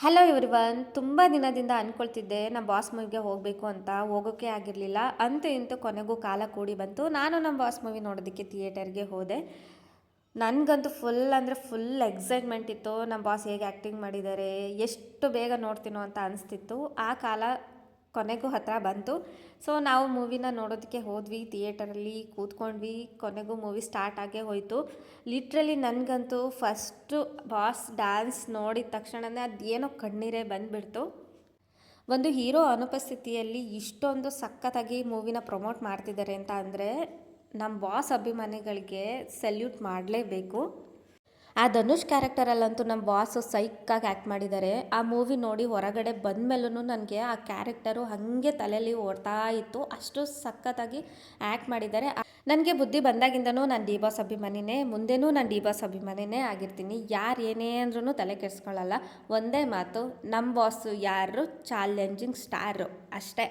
Hello everyone, ತುಂಬ ದಿನದಿಂದ ಅಂದ್ಕೊಳ್ತಿದ್ದೆ ನಮ್ಮ ಬಾಸ್ ಮೂವಿಗೆ ಹೋಗಬೇಕು ಅಂತ. ಹೋಗೋಕ್ಕೆ ಆಗಿರಲಿಲ್ಲ. ಅಂತೂ ಇಂತೂ ಕೊನೆಗೂ ಕಾಲ ಕೂಡಿ ಬಂತು. ನಾನು ನಮ್ಮ ಬಾಸ್ ಮೂವಿ ನೋಡೋದಕ್ಕೆ ಥಿಯೇಟರ್ಗೆ ಹೋದೆ. ನನಗಂತೂ ಫುಲ್ ಅಂದರೆ ಫುಲ್ ಎಕ್ಸೈಟ್ಮೆಂಟ್ ಇತ್ತು. ನಮ್ಮ ಬಾಸ್ ಹೇಗೆ ಆ್ಯಕ್ಟಿಂಗ್ ಮಾಡಿದ್ದಾರೆ, ಎಷ್ಟು ಬೇಗ ನೋಡ್ತೀನೋ ಅಂತ ಅನಿಸ್ತಿತ್ತು. ಆ ಕಾಲ ಕೊನೆಗೂ ಹತ್ತಿರ ಬಂತು. ಸೊ ನಾವು ಮೂವಿನ ನೋಡೋದಕ್ಕೆ ಹೋದ್ವಿ, ಥಿಯೇಟರಲ್ಲಿ ಕೂತ್ಕೊಂಡ್ವಿ. ಕೊನೆಗೂ ಮೂವಿ ಸ್ಟಾರ್ಟ್ ಆಗೇ ಹೋಯಿತು. ಲಿಟ್ರಲಿ ನನಗಂತೂ ಫಸ್ಟು ಬಾಸ್ ಡ್ಯಾನ್ಸ್ ನೋಡಿದ ತಕ್ಷಣವೇ ಅದೇನೋ ಕಣ್ಣೀರೇ ಬಂದುಬಿಡ್ತು. ಒಂದು ಹೀರೋ ಅನುಪಸ್ಥಿತಿಯಲ್ಲಿ ಇಷ್ಟೊಂದು ಸಖತ್ತಾಗಿ ಮೂವಿನ ಪ್ರಮೋಟ್ ಮಾಡ್ತಿದ್ದಾರೆ ಅಂತ ಅಂದರೆ ನಮ್ಮ ಬಾಸ್ ಅಭಿಮಾನಿಗಳಿಗೆ ಸಲ್ಯೂಟ್ ಮಾಡಲೇಬೇಕು. ಆ ಧನುಷ್ ಕ್ಯಾರೆಕ್ಟರಲ್ಲಂತೂ ನಮ್ಮ ಬಾಸು ಸೈಕಾಗಿ ಆ್ಯಕ್ಟ್ ಮಾಡಿದ್ದಾರೆ. ಆ ಮೂವಿ ನೋಡಿ ಹೊರಗಡೆ ಬಂದಮೇಲೂ ನನಗೆ ಆ ಕ್ಯಾರೆಕ್ಟರು ಹಾಗೆ ತಲೆಯಲ್ಲಿ ಓಡ್ತಾ ಇತ್ತು. ಅಷ್ಟು ಸಖತ್ತಾಗಿ ಆ್ಯಕ್ಟ್ ಮಾಡಿದ್ದಾರೆ. ನನಗೆ ಬುದ್ಧಿ ಬಂದಾಗಿಂದನೂ ನಾನು ಡಿ ಬಾಸ್ ಅಭಿಮಾನಿನೇ, ಮುಂದೆನೂ ನಾನು ಡಿ ಬಾಸ್ ಅಭಿಮಾನಿನೇ ಆಗಿರ್ತೀನಿ. ಯಾರು ಏನೇ ಅಂದ್ರೂ ತಲೆ ಕೆಡಿಸ್ಕೊಳ್ಳಲ್ಲ. ಒಂದೇ ಮಾತು, ನಮ್ಮ ಬಾಸು ಯಾರು ಚಾಲೆಂಜಿಂಗ್ ಸ್ಟಾರು ಅಷ್ಟೇ.